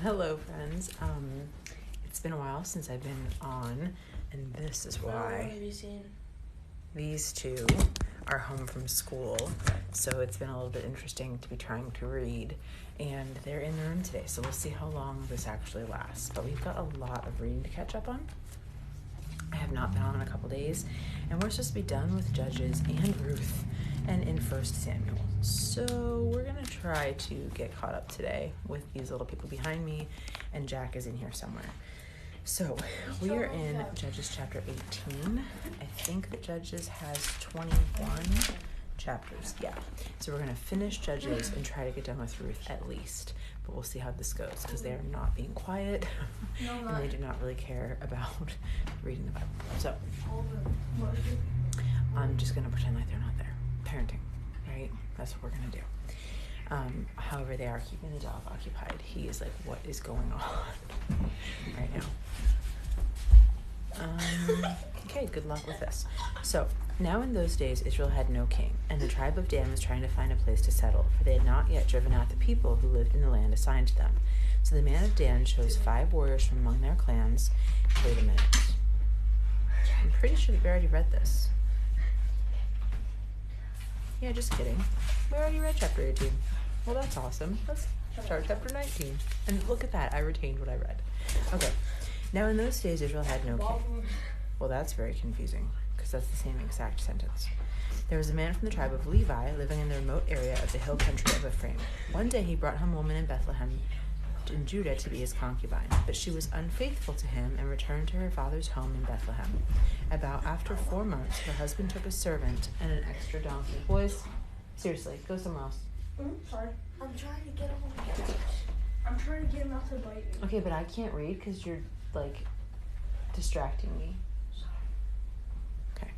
Hello, friends. It's been a while since I've been on, and this is why. These two are home from school, so it's been a little bit interesting to be trying to read, and they're in the room today, so we'll see how long this actually lasts. But we've got a lot of reading to catch up on. I have not been on in a couple days, and we're supposed to be done with Judges and Ruth and in 1 Samuel. So we're going to try to get caught up today with these little people behind me, and Jack is in here somewhere. So we are in Judges chapter 18. I think that Judges has 21 chapters. Yeah. So we're going to finish Judges and try to get done with Ruth at least. But we'll see how this goes because they are not being quiet and they do not really care about reading the Bible. So I'm just going to pretend like they're not there. Parenting, right? That's what we're going to do. However, they are keeping the dog occupied. He is like, what is going on right now? Okay, good luck with this. So, now in those days, Israel had no king, and the tribe of Dan was trying to find a place to settle, for they had not yet driven out the people who lived in the land assigned to them. So the man of Dan chose 5 warriors from among their clans. Wait a minute. I'm pretty sure that we already read this. Yeah, just kidding. We already read chapter 18. Well, that's awesome. Let's start chapter 19. And look at that. I retained what I read. Okay. Now, in those days, Israel had no king. Well, that's very confusing, because that's the same exact sentence. There was a man from the tribe of Levi living in the remote area of the hill country of Ephraim. One day he brought home a woman in Bethlehem in Judah to be his concubine, but she was unfaithful to him and returned to her father's home in Bethlehem. About after 4 months, her husband took a servant and an extra donkey. Boys, seriously, go somewhere else. Sorry. I'm trying to get him on the couch. I'm trying to get him not to bite me. Okay, but I can't read because you're, distracting me. Okay.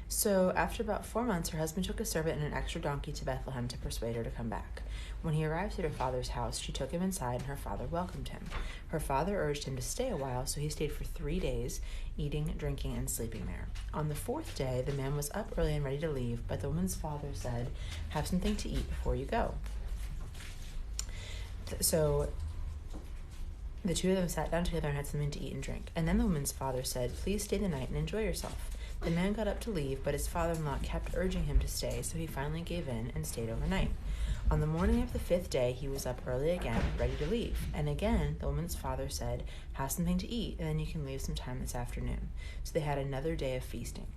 So, after about 4 months, her husband took a servant and an extra donkey to Bethlehem to persuade her to come back. When he arrived at her father's house, she took him inside, and her father welcomed him. Her father urged him to stay a while, so he stayed for 3 days, eating, drinking, and sleeping there. On the 4th day, the man was up early and ready to leave, but the woman's father said, "Have something to eat before you go." So the two of them sat down together and had something to eat and drink. And then the woman's father said, "Please stay the night and enjoy yourself." The man got up to leave, but his father-in-law kept urging him to stay, so he finally gave in and stayed overnight. On the morning of the 5th day, he was up early again, ready to leave. And again, the woman's father said, "Have something to eat, and then you can leave sometime this afternoon." So they had another day of feasting.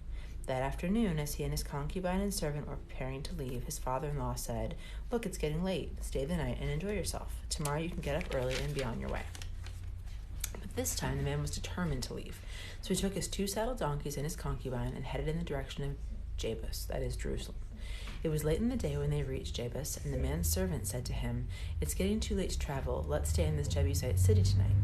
That afternoon, as he and his concubine and servant were preparing to leave, his father-in-law said, "Look, it's getting late. Stay the night and enjoy yourself. Tomorrow you can get up early and be on your way." But this time, the man was determined to leave. So he took his 2 saddled donkeys and his concubine and headed in the direction of Jebus, that is Jerusalem. It was late in the day when they reached Jebus, and the man's servant said to him, "It's getting too late to travel. Let's stay in this Jebusite city tonight."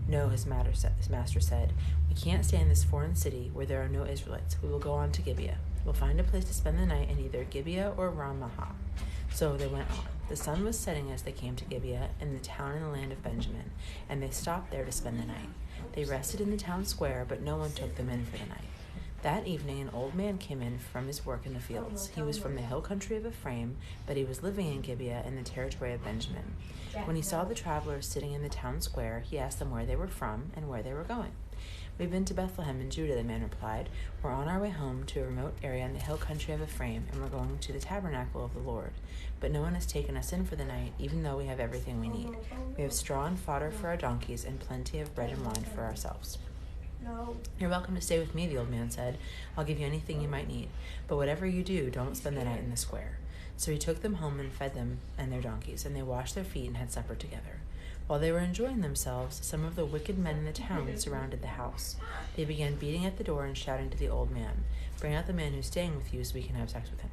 "No," his master said. "We can't stay in this foreign city where there are no Israelites. We will go on to Gibeah. We'll find a place to spend the night in either Gibeah or Ramah." So they went on. The sun was setting as they came to Gibeah, in the town in the land of Benjamin, and they stopped there to spend the night. They rested in the town square, but no one took them in for the night. That evening, an old man came in from his work in the fields. He was from the hill country of Ephraim, but he was living in Gibeah in the territory of Benjamin. When he saw the travelers sitting in the town square, he asked them where they were from and where they were going. "We've been to Bethlehem in Judah," the man replied. "We're on our way home to a remote area in the hill country of Ephraim, and we're going to the tabernacle of the Lord. But no one has taken us in for the night, even though we have everything we need. We have straw and fodder for our donkeys and plenty of bread and wine for ourselves." No. "You're welcome to stay with me," the old man said. "I'll give you anything you might need. But whatever you do, don't spend the night in the square." So he took them home and fed them and their donkeys, and they washed their feet and had supper together. While they were enjoying themselves, some of the wicked men in the town surrounded the house. They began beating at the door and shouting to the old man, "Bring out the man who's staying with you so we can have sex with him."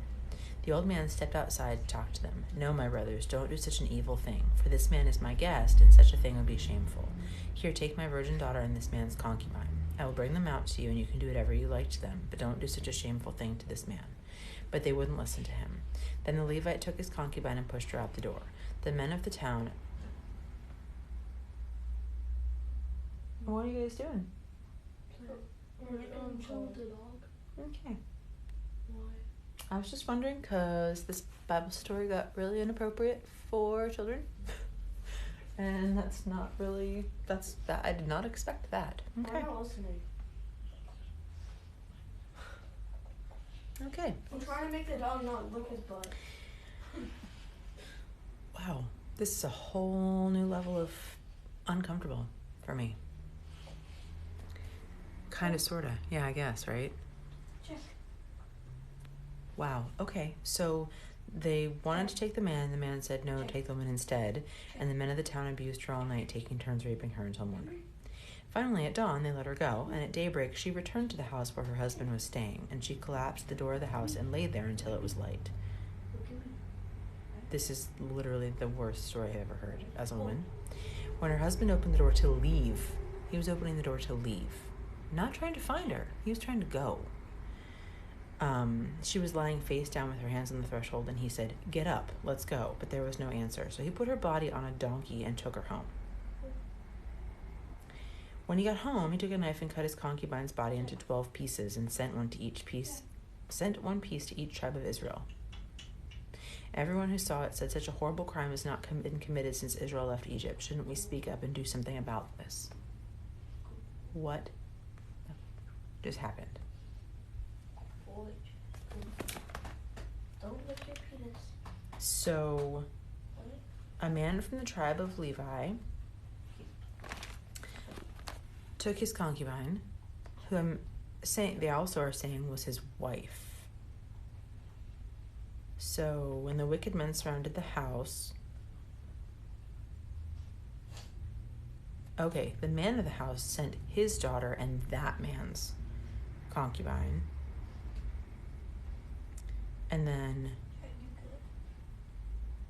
The old man stepped outside to talk to them. "No, my brothers, don't do such an evil thing, for this man is my guest, and such a thing would be shameful. Here, take my virgin daughter and this man's concubine. I will bring them out to you, and you can do whatever you like to them, but don't do such a shameful thing to this man." But they wouldn't listen to him. Then the Levite took his concubine and pushed her out the door. The men of the town... What are you guys doing? We're the dog. Okay. Why? I was just wondering because this Bible story got really inappropriate for children. And that's not really, that I did not expect that. Okay. I'm not listening. Okay. I'm trying to make the dog not lick his butt. Wow. This is a whole new level of uncomfortable for me. Kind of, sort of. Yeah, I guess, right? Check. Wow. Okay. So they wanted to take the man. The man said, no, take the woman instead. And the men of the town abused her all night, taking turns raping her until morning. Finally, at dawn, they let her go, and at daybreak, she returned to the house where her husband was staying, and she collapsed at the door of the house and laid there until it was light. This is literally the worst story I've ever heard as a woman. When her husband opened the door to leave, he was opening the door to leave. Not trying to find her. He was trying to go. She was lying face down with her hands on the threshold, and he said, get up, let's go. But there was no answer. So he put her body on a donkey and took her home. When he got home, he took a knife and cut his concubine's body into 12 pieces and sent one piece to each tribe of Israel. Everyone who saw it said such a horrible crime has not been committed since Israel left Egypt. Shouldn't we speak up and do something about this? What just happened? Don't lick your penis. So, a man from the tribe of Levi took his concubine, who they also are saying was his wife. So when the wicked men surrounded the house, the man of the house sent his daughter and that man's concubine. And then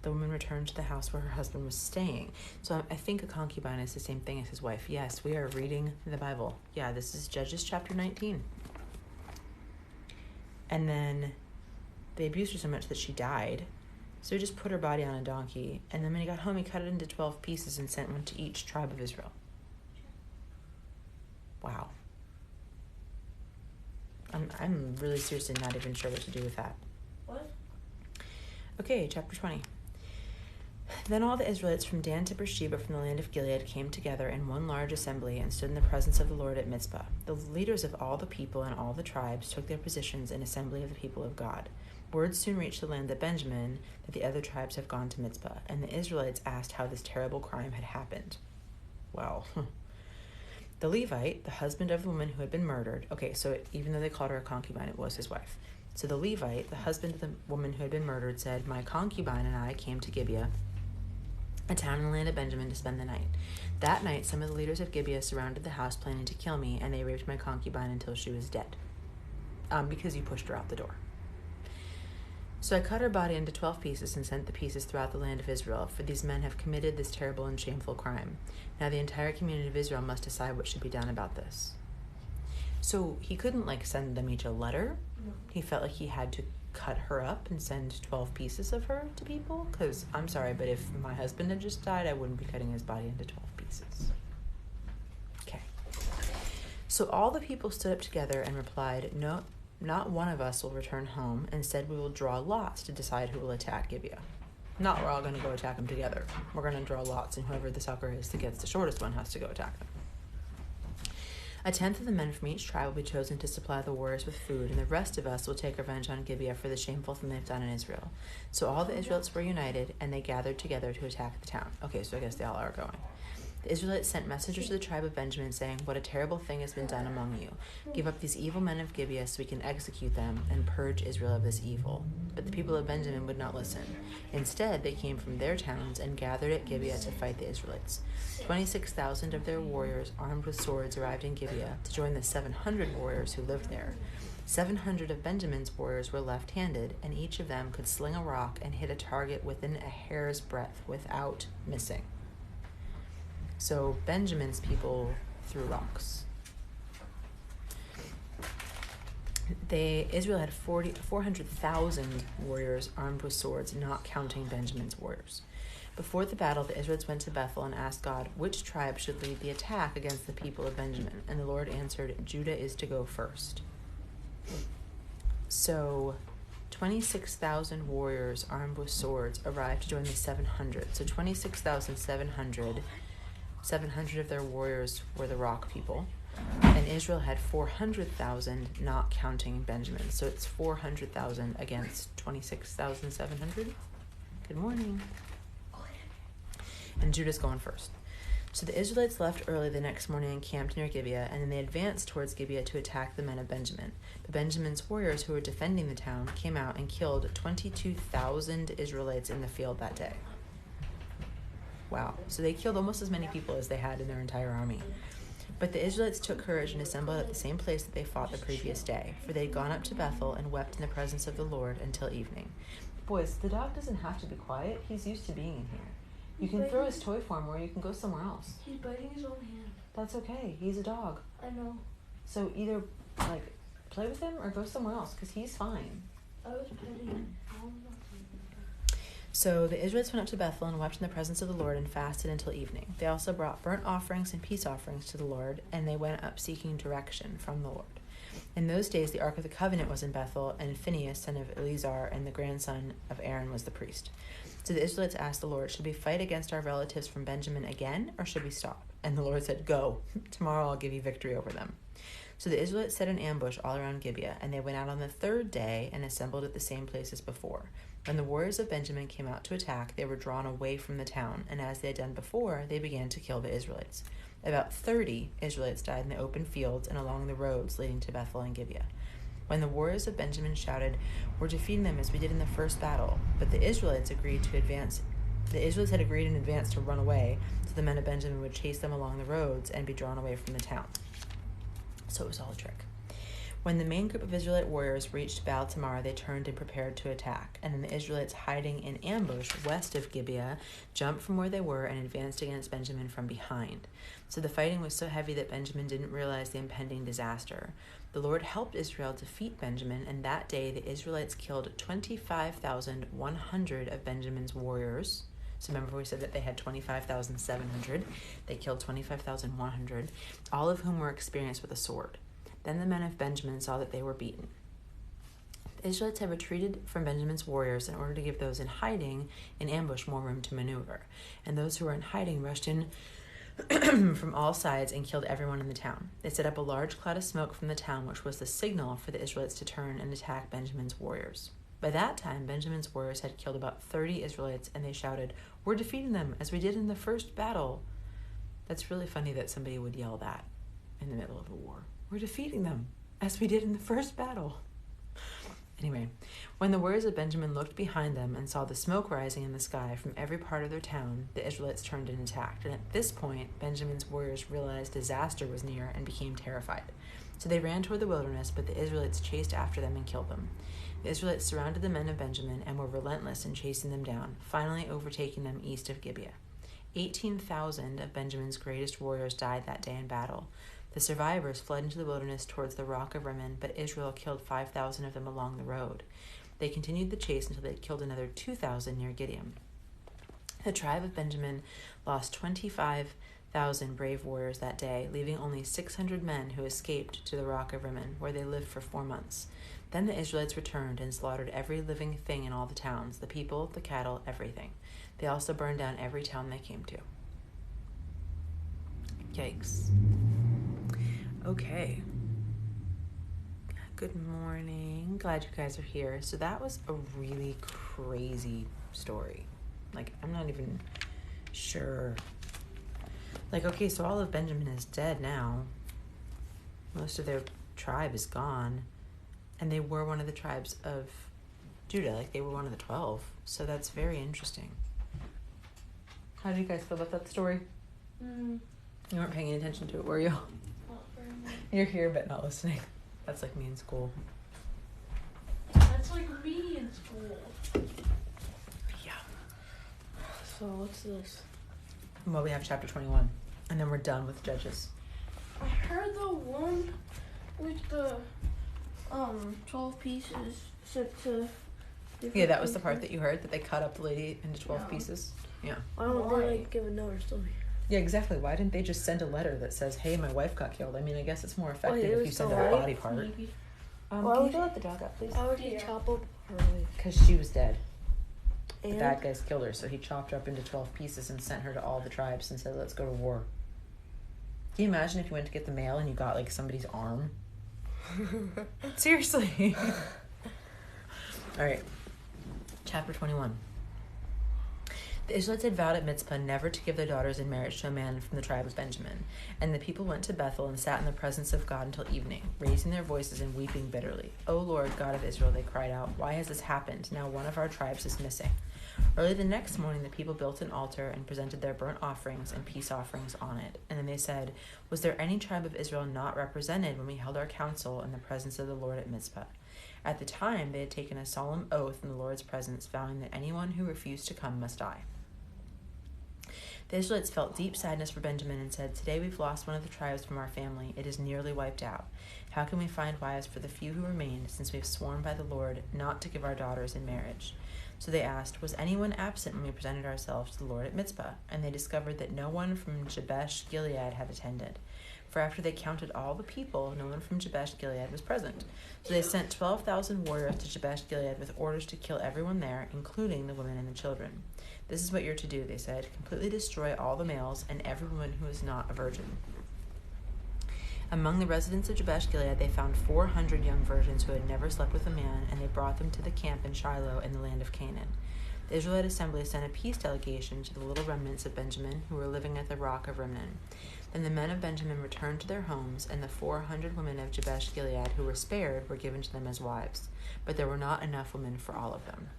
the woman returned to the house where her husband was staying. So I think a concubine is the same thing as his wife. Yes, we are reading the Bible. Yeah, this is Judges chapter 19. And then they abused her so much that she died. So he just put her body on a donkey. And then when he got home, he cut it into 12 pieces and sent one to each tribe of Israel. Wow. I'm really seriously not even sure what to do with that. What? Okay, chapter 20. Then all the Israelites from Dan to Beersheba from the land of Gilead came together in one large assembly and stood in the presence of the Lord at Mizpah. The leaders of all the people and all the tribes took their positions in assembly of the people of God. Word soon reached the land of Benjamin that the other tribes have gone to Mizpah, and the Israelites asked how this terrible crime had happened. Well, the Levite, the husband of the woman who had been murdered, so even though they called her a concubine, it was his wife. So the Levite, the husband of the woman who had been murdered, said, my concubine and I came to Gibeah, a town in the land of Benjamin, to spend the night. That night, some of the leaders of Gibeah surrounded the house planning to kill me, and they raped my concubine until she was dead, because you pushed her out the door. So I cut her body into 12 pieces and sent the pieces throughout the land of Israel, for these men have committed this terrible and shameful crime. Now the entire community of Israel must decide what should be done about this. So he couldn't, send them each a letter. No. He felt like he had to cut her up and send 12 pieces of her to people, because I'm sorry, but if my husband had just died, I wouldn't be cutting his body into 12 pieces. Okay. So all the people stood up together and replied, no, not one of us will return home. Instead, we will draw lots to decide who will attack Gibeah. Not we're all going to go attack them together. We're going to draw lots, and whoever the sucker is that gets the shortest one has to go attack them. A tenth of the men from each tribe will be chosen to supply the warriors with food, and the rest of us will take revenge on Gibeah for the shameful thing they've done in Israel. So all the Israelites were united, and they gathered together to attack the town. Okay, so I guess they all are going. The Israelites sent messengers to the tribe of Benjamin, saying, what a terrible thing has been done among you. Give up these evil men of Gibeah so we can execute them and purge Israel of this evil. But the people of Benjamin would not listen. Instead, they came from their towns and gathered at Gibeah to fight the Israelites. 26,000 of their warriors armed with swords arrived in Gibeah to join the 700 warriors who lived there. 700 of Benjamin's warriors were left-handed, and each of them could sling a rock and hit a target within a hair's breadth without missing. So Benjamin's people threw rocks. Israel had 400,000 warriors armed with swords, not counting Benjamin's warriors. Before the battle, the Israelites went to Bethel and asked God, which tribe should lead the attack against the people of Benjamin? And the Lord answered, Judah is to go first. So 26,000 warriors armed with swords arrived to join the 700. So 26,700. 700 of their warriors were the rock people. And Israel had 400,000, not counting Benjamin. So it's 400,000 against 26,700. Good morning. And Judah's going first. So the Israelites left early the next morning and camped near Gibeah, and then they advanced towards Gibeah to attack the men of Benjamin. But Benjamin's warriors who were defending the town came out and killed 22,000 Israelites in the field that day. Wow. So they killed almost as many people as they had in their entire army. But the Israelites took courage and assembled at the same place that they fought the previous day, for they had gone up to Bethel and wept in the presence of the Lord until evening. Boys, the dog doesn't have to be quiet. He's used to being in here. You can throw his toy for him, or you can go somewhere else. He's biting his own hand. That's okay. He's a dog. I know. So either, play with him or go somewhere else, because he's fine. I was petting him. So the Israelites went up to Bethel and wept in the presence of the Lord and fasted until evening. They also brought burnt offerings and peace offerings to the Lord, and they went up seeking direction from the Lord. In those days the Ark of the Covenant was in Bethel, and Phinehas, son of Eleazar, and the grandson of Aaron, was the priest. So the Israelites asked the Lord, should we fight against our relatives from Benjamin again, or should we stop? And the Lord said, go. Tomorrow I'll give you victory over them. So the Israelites set an ambush all around Gibeah, and they went out on the third day and assembled at the same place as before. When the warriors of Benjamin came out to attack, they were drawn away from the town, and as they had done before, they began to kill the Israelites. About 30 Israelites died in the open fields and along the roads leading to Bethel and Gibeah. When the warriors of Benjamin shouted, we're defeating them as we did in the first battle, but the Israelites agreed to advance. The Israelites had agreed in advance to run away, so the men of Benjamin would chase them along the roads and be drawn away from the town. So it was all a trick. When the main group of Israelite warriors reached Baal Tamar, they turned and prepared to attack. And then the Israelites, hiding in ambush west of Gibeah, jumped from where they were and advanced against Benjamin from behind. So the fighting was so heavy that Benjamin didn't realize the impending disaster. The Lord helped Israel defeat Benjamin, and that day the Israelites killed 25,100 of Benjamin's warriors. So remember we said that they had 25,700. They killed 25,100, all of whom were experienced with a sword. Then the men of Benjamin saw that they were beaten. The Israelites had retreated from Benjamin's warriors in order to give those in hiding in ambush more room to maneuver. And those who were in hiding rushed in from all sides and killed everyone in the town. They set up a large cloud of smoke from the town, which was the signal for the Israelites to turn and attack Benjamin's warriors. By that time, Benjamin's warriors had killed about 30 Israelites, and they shouted, we're defeating them as we did in the first battle. That's really funny that somebody would yell that in the middle of a war. We're defeating them as we did in the first battle. Anyway, when the warriors of Benjamin looked behind them and saw the smoke rising in the sky from every part of their town, the Israelites turned and attacked. And at this point, Benjamin's warriors realized disaster was near and became terrified. So they ran toward the wilderness, but the Israelites chased after them and killed them. The Israelites surrounded the men of Benjamin and were relentless in chasing them down, finally overtaking them east of Gibeah. 18,000 of Benjamin's greatest warriors died that day in battle. The survivors fled into the wilderness towards the rock of Rimmon, but Israel killed 5,000 of them along the road. They continued the chase until they had killed another 2,000 near Gibeon. The tribe of Benjamin lost 25,000 brave warriors that day, leaving only 600 men who escaped to the rock of Rimmon, where they lived for 4 months. Then the Israelites returned and slaughtered every living thing in all the towns, the people, the cattle, everything. They also burned down every town they came to. Yikes. Okay. Good morning. Glad you guys are here. So that was a really crazy story. I'm not even sure. Okay, so all of Benjamin is dead now. Most of their tribe is gone. And they were one of the tribes of Judah. They were one of the 12. So that's very interesting. How did you guys feel about that story? You weren't paying any attention to it, were you? You're here but not listening. That's like me in school. That's like me in school. Yeah. So what's this? Well, we have chapter 21, and then we're done with Judges. I heard the one with the 12 pieces set to. Yeah, that was the part that you heard, that they cut up the lady into 12 pieces. Yeah. Why don't they give another story? Yeah, exactly. Why didn't they just send a letter that says, hey, my wife got killed? I mean, I guess it's more effective if you send a body part. Maybe. Can you go let the dog up, please? Why would he chop up Really? Because she was dead. The And bad guys killed her, so he chopped her up into 12 pieces and sent her to all the tribes and said, let's go to war. Can you imagine if you went to get the mail and you got, like, somebody's arm? Seriously. All right. Chapter 21. The Israelites had vowed at Mitzpah never to give their daughters in marriage to a man from the tribe of Benjamin. And the people went to Bethel and sat in the presence of God until evening, raising their voices and weeping bitterly. O Lord, God of Israel, they cried out, why has this happened? Now one of our tribes is missing. Early the next morning, the people built an altar and presented their burnt offerings and peace offerings on it. And then they said, was there any tribe of Israel not represented when we held our council in the presence of the Lord at Mitzpah? At the time, they had taken a solemn oath in the Lord's presence, vowing that anyone who refused to come must die. The Israelites felt deep sadness for Benjamin and said, today we've lost one of the tribes from our family. It is nearly wiped out. How can we find wives for the few who remain, since we've sworn by the Lord not to give our daughters in marriage? So they asked, was anyone absent when we presented ourselves to the Lord at Mitzpah? And they discovered that no one from Jabesh Gilead had attended. For after they counted all the people, no one from Jabesh Gilead was present. So they sent 12,000 warriors to Jabesh Gilead with orders to kill everyone there, including the women and the children. This is what you're to do, they said. Completely destroy all the males and every woman who is not a virgin. Among the residents of Jabesh Gilead, they found 400 young virgins who had never slept with a man, and they brought them to the camp in Shiloh in the land of Canaan. The Israelite assembly sent a peace delegation to the little remnants of Benjamin who were living at the rock of Rimmon. Then the men of Benjamin returned to their homes, and the 400 women of Jabesh Gilead who were spared were given to them as wives. But there were not enough women for all of them.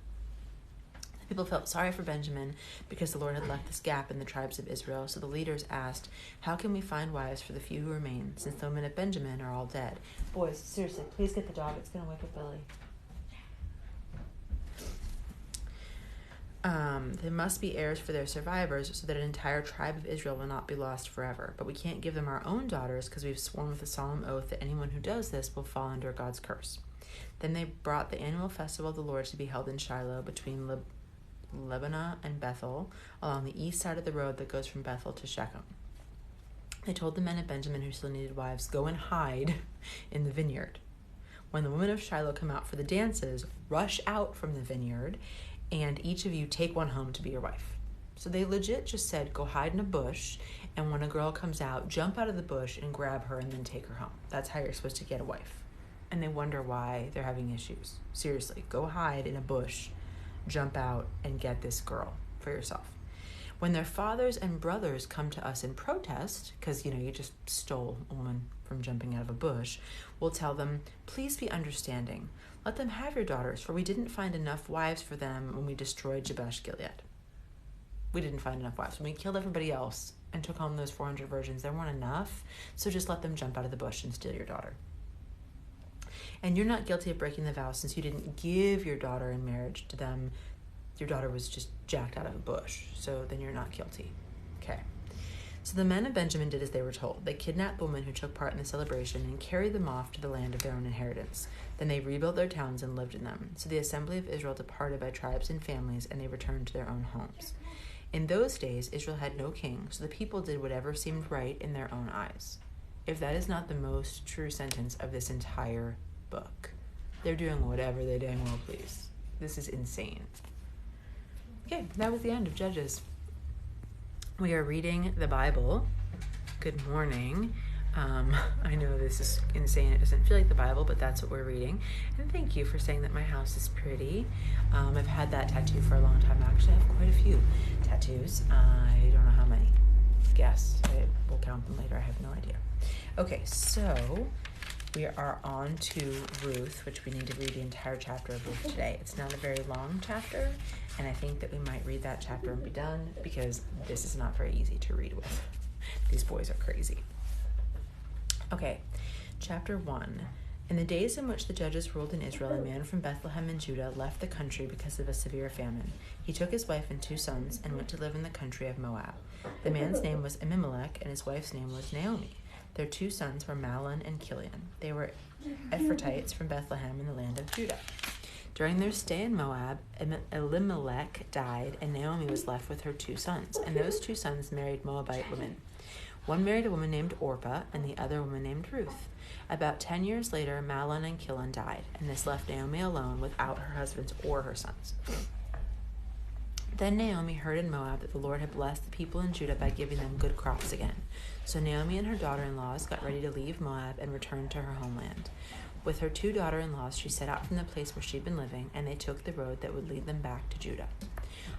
People felt sorry for Benjamin because the Lord had left this gap in the tribes of Israel, so the leaders asked, how can we find wives for the few who remain, since the women of Benjamin are all dead? Boys, seriously, please get the dog. It's going to wake up Billy. There must be heirs for their survivors so that an entire tribe of Israel will not be lost forever. But we can't give them our own daughters because we've sworn with a solemn oath that anyone who does this will fall under God's curse. Then they brought the annual festival of the Lord to be held in Shiloh between Lebanon and Bethel, along the east side of the road that goes from Bethel to Shechem. They told the men of Benjamin who still needed wives, go and hide in the vineyard. When the women of Shiloh come out for the dances, rush out from the vineyard, and each of you take one home to be your wife. So they legit just said, go hide in a bush, and when a girl comes out, jump out of the bush and grab her and then take her home. That's how you're supposed to get a wife. And they wonder why they're having issues. Seriously, go hide in a bush, jump out, and get this girl for yourself. When their fathers and brothers come to us in protest, because, you just stole a woman from jumping out of a bush, we'll tell them, please be understanding. Let them have your daughters, for we didn't find enough wives for them when we destroyed Jabesh Gilead. We didn't find enough wives. When we killed everybody else and took home those 400 virgins, there weren't enough, so just let them jump out of the bush and steal your daughter. And you're not guilty of breaking the vow since you didn't give your daughter in marriage to them. Your daughter was just jacked out of a bush, so then you're not guilty. Okay. So the men of Benjamin did as they were told. They kidnapped the women who took part in the celebration and carried them off to the land of their own inheritance. Then they rebuilt their towns and lived in them. So the assembly of Israel departed by tribes and families, and they returned to their own homes. In those days, Israel had no king, so the people did whatever seemed right in their own eyes. If that is not the most true sentence of this entire book, they're doing whatever they dang well please. This is insane. Okay, that was the end of Judges. We are reading the Bible. Good morning. I know this is insane. It doesn't feel like the Bible, but that's what we're reading. And thank you for saying that my house is pretty. I've had that tattoo for a long time. Actually, I have quite a few tattoos. I don't know how many. Guess. We'll count them later. I have no idea. Okay, so we are on to Ruth, which we need to read the entire chapter of Ruth today. It's not a very long chapter, and I think that we might read that chapter and be done because this is not very easy to read with. These boys are crazy. Okay, chapter 1. In the days in which the judges ruled in Israel, a man from Bethlehem in Judah left the country because of a severe famine. He took his wife and 2 sons and went to live in the country of Moab. The man's name was Elimelech, and his wife's name was Naomi. Their 2 sons were Mahlon and Chilion. They were Ephrathites from Bethlehem in the land of Judah. During their stay in Moab, Elimelech died, and Naomi was left with her 2 sons, and those 2 sons married Moabite women. One married a woman named Orpah, and the other woman named Ruth. About 10 years later, Mahlon and Chilion died, and this left Naomi alone without her husbands or her sons. Then Naomi heard in Moab that the Lord had blessed the people in Judah by giving them good crops again. So Naomi and her daughter-in-laws got ready to leave Moab and return to her homeland. With her 2 daughter-in-laws, she set out from the place where she'd been living, and they took the road that would lead them back to Judah.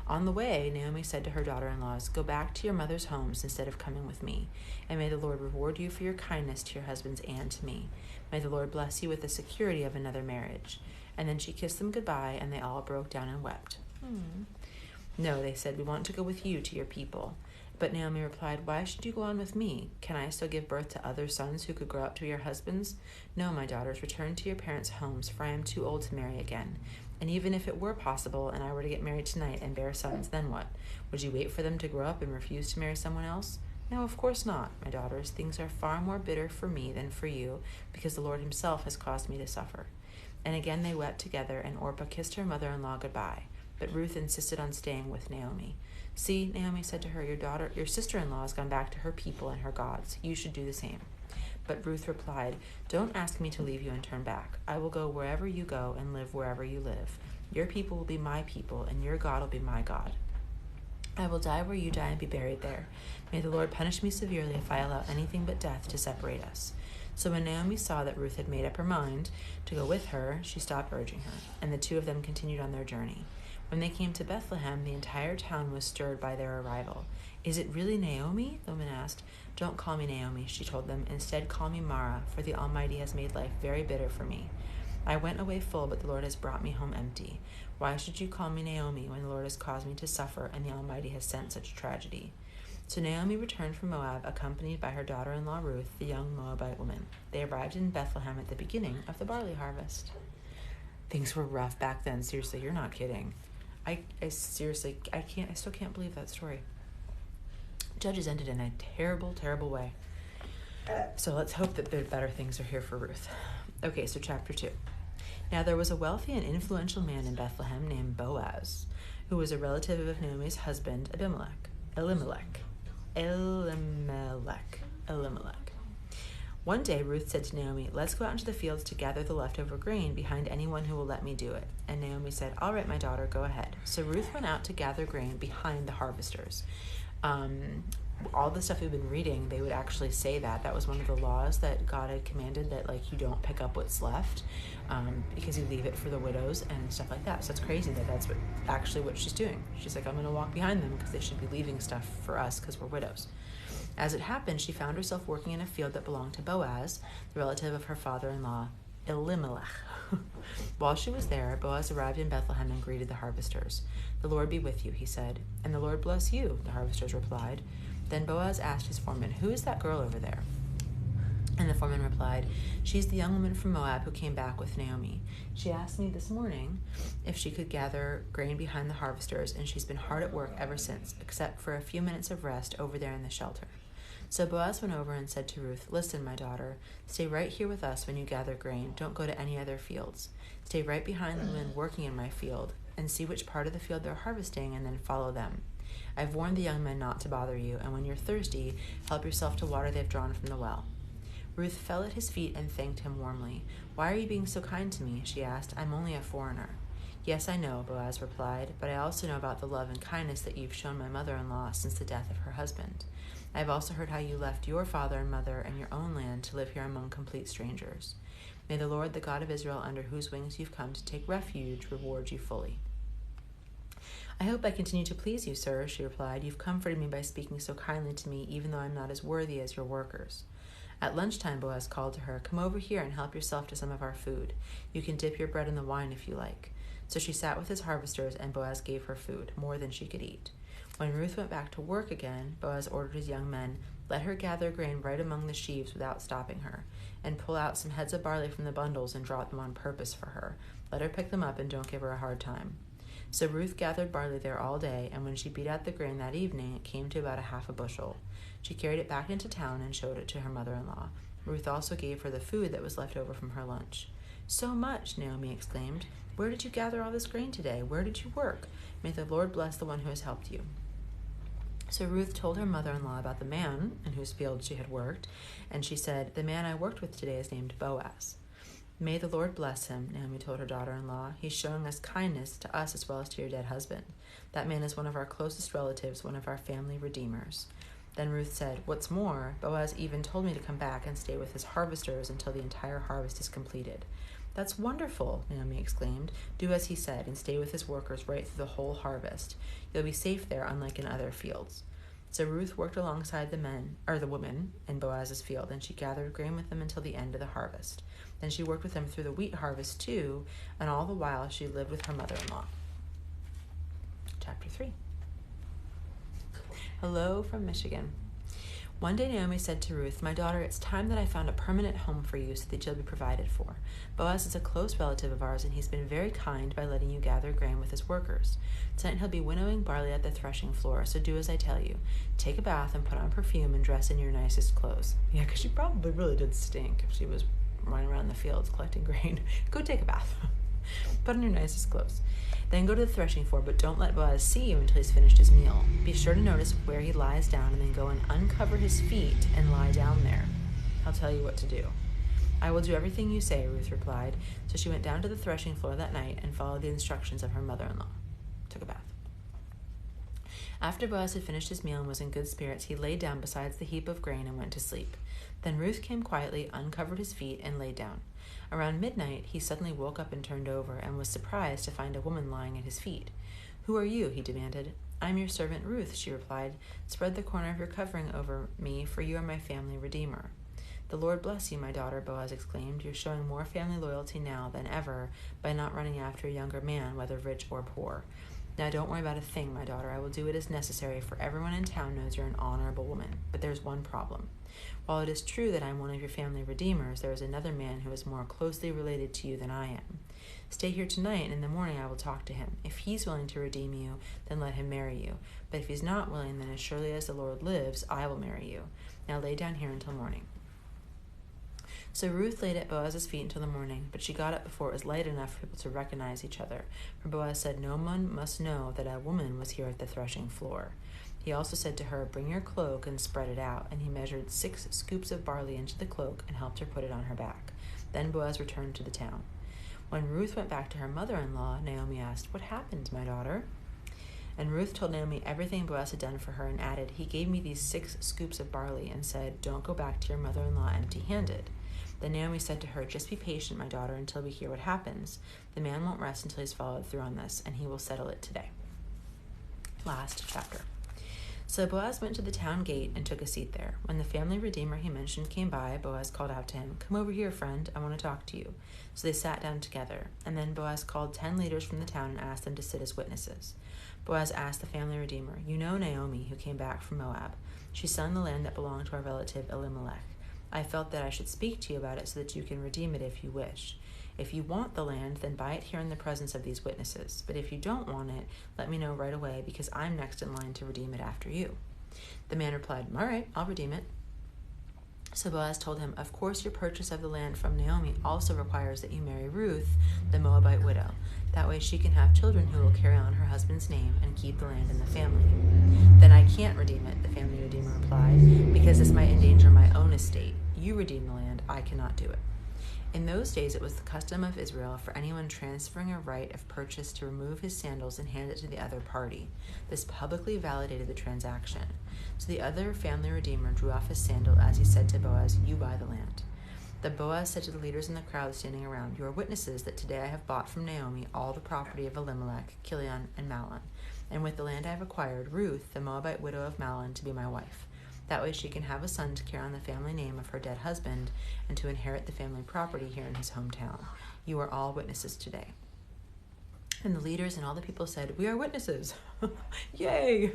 On the way, Naomi said to her daughter-in-laws, "Go back to your mother's homes instead of coming with me, and may the Lord reward you for your kindness to your husbands and to me. May the Lord bless you with the security of another marriage." And then she kissed them goodbye, and they all broke down and wept. "No," they said, "we want to go with you to your people." But Naomi replied, "Why should you go on with me? Can I still give birth to other sons who could grow up to be your husbands? No, my daughters, return to your parents' homes, for I am too old to marry again. And even if it were possible and I were to get married tonight and bear sons, then what? Would you wait for them to grow up and refuse to marry someone else? No, of course not, my daughters. Things are far more bitter for me than for you, because the Lord himself has caused me to suffer." And again they wept together, and Orpah kissed her mother-in-law goodbye. But Ruth insisted on staying with Naomi. "See," Naomi said to her, your sister-in-law has gone back to her people and her gods. You should do the same." But Ruth replied, "Don't ask me to leave you and turn back. I will go wherever you go and live wherever you live. Your people will be my people, and your God will be my God. I will die where you die and be buried there. May the Lord punish me severely if I allow anything but death to separate us." So when Naomi saw that Ruth had made up her mind to go with her, she stopped urging her, and the 2 of them continued on their journey. When they came to Bethlehem, the entire town was stirred by their arrival. "Is it really Naomi?" the woman asked. "Don't call me Naomi," she told them. "Instead, call me Mara, for the Almighty has made life very bitter for me. I went away full, but the Lord has brought me home empty. Why should you call me Naomi when the Lord has caused me to suffer and the Almighty has sent such tragedy?" So Naomi returned from Moab, accompanied by her daughter-in-law Ruth, the young Moabite woman. They arrived in Bethlehem at the beginning of the barley harvest. Things were rough back then. Seriously, you're not kidding. I still can't believe that story. Judges ended in a terrible, terrible way. So let's hope that better things are here for Ruth. Okay, so chapter 2. Now there was a wealthy and influential man in Bethlehem named Boaz, who was a relative of Naomi's husband, Elimelech. One day Ruth said to Naomi, "Let's go out into the fields to gather the leftover grain behind anyone who will let me do it." And Naomi said, "All right, my daughter, go ahead." So Ruth went out to gather grain behind the harvesters. All the stuff we've been reading, they would actually say that was one of the laws that God had commanded, that like you don't pick up what's left because you leave it for the widows and stuff like that. So it's crazy that that's what she's doing. She's like, I'm going to walk behind them because they should be leaving stuff for us because we're widows. As it happened, she found herself working in a field that belonged to Boaz, the relative of her father-in-law, Elimelech. While she was there, Boaz arrived in Bethlehem and greeted the harvesters. "The Lord be with you," he said. "And the Lord bless you," the harvesters replied. Then Boaz asked his foreman, "Who is that girl over there?" And the foreman replied, "She's the young woman from Moab who came back with Naomi. She asked me this morning if she could gather grain behind the harvesters, and she's been hard at work ever since, except for a few minutes of rest over there in the shelter." So Boaz went over and said to Ruth, "Listen, my daughter, stay right here with us when you gather grain. Don't go to any other fields. Stay right behind the women working in my field, and see which part of the field they're harvesting, and then follow them. I've warned the young men not to bother you, and when you're thirsty, help yourself to water they've drawn from the well." Ruth fell at his feet and thanked him warmly. "Why are you being so kind to me?" she asked. "I'm only a foreigner." "Yes, I know," Boaz replied, "but I also know about the love and kindness that you've shown my mother-in-law since the death of her husband. I've also heard how you left your father and mother and your own land to live here among complete strangers. May the Lord, the God of Israel, under whose wings you've come to take refuge, reward you fully." "I hope I continue to please you, sir," she replied. "You've comforted me by speaking so kindly to me, even though I'm not as worthy as your workers." At lunchtime, Boaz called to her, "Come over here and help yourself to some of our food. You can dip your bread in the wine if you like." So she sat with his harvesters, and Boaz gave her food, more than she could eat. When Ruth went back to work again, Boaz ordered his young men, "Let her gather grain right among the sheaves without stopping her, and pull out some heads of barley from the bundles and drop them on purpose for her. Let her pick them up and don't give her a hard time." So Ruth gathered barley there all day, and when she beat out the grain that evening, it came to about 1/2 bushel. She carried it back into town and showed it to her mother-in-law. Ruth also gave her the food that was left over from her lunch. "So much," Naomi exclaimed. "Where did you gather all this grain today? Where did you work? May the Lord bless the one who has helped you." So Ruth told her mother-in-law about the man in whose field she had worked, and she said, "The man I worked with today is named Boaz." "May the Lord bless him," Naomi told her daughter-in-law. "He's showing us kindness to us as well as to your dead husband. That man is one of our closest relatives, one of our family redeemers." Then Ruth said, "What's more, Boaz even told me to come back and stay with his harvesters until the entire harvest is completed." "That's wonderful," Naomi exclaimed. "Do as he said and stay with his workers right through the whole harvest. You'll be safe there, unlike in other fields." So Ruth worked alongside the woman in Boaz's field, and she gathered grain with them until the end of the harvest. Then she worked with them through the wheat harvest too, and all the while she lived with her mother-in-law. Chapter 3. Hello from Michigan. One day Naomi said to Ruth, "My daughter, it's time that I found a permanent home for you so that you'll be provided for. Boaz is a close relative of ours, and he's been very kind by letting you gather grain with his workers. Tonight he'll be winnowing barley at the threshing floor, so do as I tell you. Take a bath and put on perfume and dress in your nicest clothes." Yeah, because she probably really did stink if she was running around the fields collecting grain. Go take a bath. Put on your nicest clothes. Then go to the threshing floor, but don't let Boaz see you until he's finished his meal. Be sure to notice where he lies down, and then go and uncover his feet and lie down there. I'll tell you what to do." "I will do everything you say," Ruth replied. So she went down to the threshing floor that night and followed the instructions of her mother-in-law. Took a bath. After Boaz had finished his meal and was in good spirits, he lay down beside the heap of grain and went to sleep. Then Ruth came quietly, uncovered his feet, and lay down. Around midnight, he suddenly woke up and turned over, and was surprised to find a woman lying at his feet. "Who are you?" he demanded. "I'm your servant Ruth," she replied. "Spread the corner of your covering over me, for you are my family redeemer." "The Lord bless you, my daughter," Boaz exclaimed. "You're showing more family loyalty now than ever by not running after a younger man, whether rich or poor. Now don't worry about a thing, my daughter. I will do what is necessary, for everyone in town knows you're an honorable woman. But there's one problem. While it is true that I'm one of your family redeemers, there is another man who is more closely related to you than I am. Stay here tonight, and in the morning I will talk to him. If he's willing to redeem you, then let him marry you. But if he's not willing, then as surely as the Lord lives, I will marry you. Now lay down here until morning." So Ruth laid at Boaz's feet until the morning, but she got up before it was light enough for people to recognize each other. For Boaz said, "No one must know that a woman was here at the threshing floor." He also said to her, "Bring your cloak and spread it out." And he measured 6 scoops of barley into the cloak and helped her put it on her back. Then Boaz returned to the town. When Ruth went back to her mother-in-law, Naomi asked, "What happened, my daughter?" And Ruth told Naomi everything Boaz had done for her and added, "He gave me these 6 scoops of barley and said, 'Don't go back to your mother-in-law empty-handed.'" Then Naomi said to her, "Just be patient, my daughter, until we hear what happens. The man won't rest until he's followed through on this, and he will settle it today." Last chapter. So Boaz went to the town gate and took a seat there. When the family redeemer he mentioned came by, Boaz called out to him, "Come over here, friend. I want to talk to you." So they sat down together. And then Boaz called 10 leaders from the town and asked them to sit as witnesses. Boaz asked the family redeemer, "You know Naomi, who came back from Moab. She's selling the land that belonged to our relative Elimelech. I felt that I should speak to you about it so that you can redeem it if you wish. If you want the land, then buy it here in the presence of these witnesses. But if you don't want it, let me know right away, because I'm next in line to redeem it after you." The man replied, "All right, I'll redeem it." So Boaz told him, "Of course your purchase of the land from Naomi also requires that you marry Ruth, the Moabite widow. That way she can have children who will carry on her husband's name and keep the land in the family." "Then I can't redeem it," the family redeemer replied, "because this might endanger my own estate. You redeem the land, I cannot do it." In those days it was the custom of Israel for anyone transferring a right of purchase to remove his sandals and hand it to the other party. This publicly validated the transaction. So the other family redeemer drew off his sandal as he said to Boaz, "You buy the land." Then Boaz said to the leaders in the crowd standing around, "You are witnesses that today I have bought from Naomi all the property of Elimelech, Kilion, and Mahlon, and with the land I have acquired, Ruth, the Moabite widow of Mahlon, to be my wife. That way she can have a son to carry on the family name of her dead husband and to inherit the family property here in his hometown. You are all witnesses today." And the leaders and all the people said, "We are witnesses." Yay!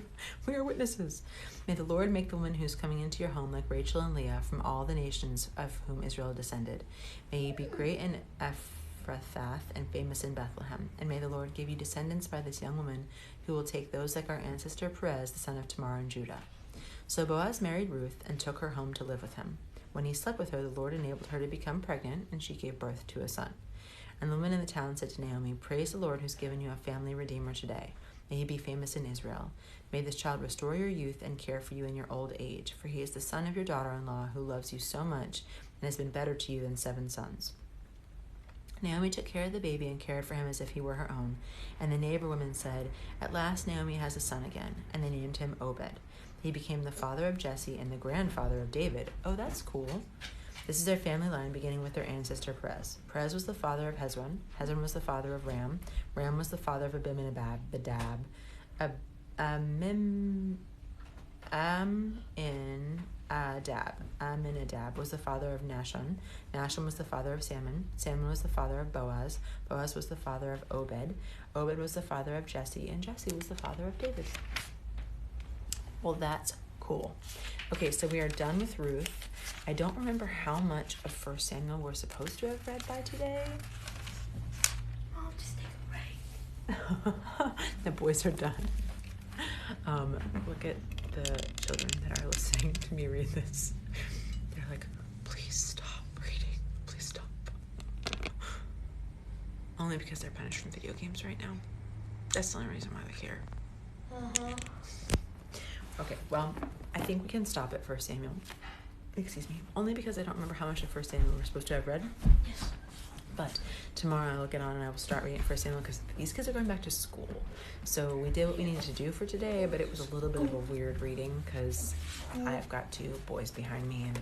We are witnesses. "May the Lord make the woman who is coming into your home like Rachel and Leah from all the nations of whom Israel descended. May you be great in Ephrathah and famous in Bethlehem. And may the Lord give you descendants by this young woman who will take those like our ancestor Perez, the son of Tamar in Judah." So Boaz married Ruth and took her home to live with him. When he slept with her, the Lord enabled her to become pregnant, and she gave birth to a son. And the women in the town said to Naomi, "Praise the Lord who's given you a family redeemer today. May he be famous in Israel. May this child restore your youth and care for you in your old age, for he is the son of your daughter-in-law who loves you so much and has been better to you than 7 sons. Naomi took care of the baby and cared for him as if he were her own. And the neighbor women said, "At last Naomi has a son again." And they named him Obed. He became the father of Jesse and the grandfather of David. Oh, that's cool. This is their family line, beginning with their ancestor Perez. Perez was the father of Hezron. Hezron was the father of Ram. Ram was the father of Abinadab. Aminadab was the father of Nahshon. Nahshon was the father of Salmon. Salmon was the father of Boaz. Boaz was the father of Obed. Obed was the father of Jesse, and Jesse was the father of David. Well, that's cool. Okay, so we are done with Ruth. I don't remember how much of 1 Samuel we're supposed to have read by today. I'll just take a break. The boys are done. Look at the children that are listening to me read this. They're like, please stop reading. Please stop. Only because they're punished from video games right now. That's the only reason why they care. Uh-huh. Okay, well, I think we can stop at 1 Samuel. Excuse me. Only because I don't remember how much of 1 Samuel we're supposed to have read. Yes. But tomorrow I'll get on and I will start reading 1 Samuel because these kids are going back to school. So we did what we needed to do for today, but it was a little bit of a weird reading because I've got 2 boys behind me and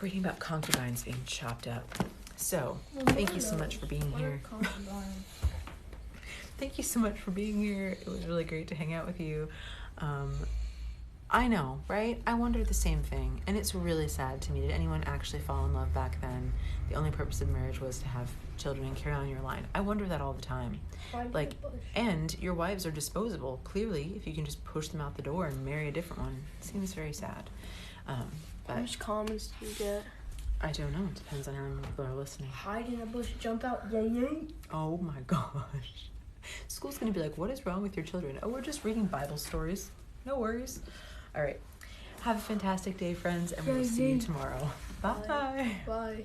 reading about concubines being chopped up. So thank you so much for being here. Thank you so much for being here. It was really great to hang out with you. I know, right? I wondered the same thing, and it's really sad to me. Did anyone actually fall in love back then? The only purpose of marriage was to have children and carry on your line. I wonder that all the time. Like, and your wives are disposable. Clearly, if you can just push them out the door and marry a different one, it seems very sad. How much comments do you get? I don't know. It depends on how many people are listening. Hide in a bush, jump out, yay. Oh my gosh. School's gonna be like, what is wrong with your children? Oh, we're just reading Bible stories. No worries. All right. Have a fantastic day, friends, and we'll see you tomorrow. Bye. Bye.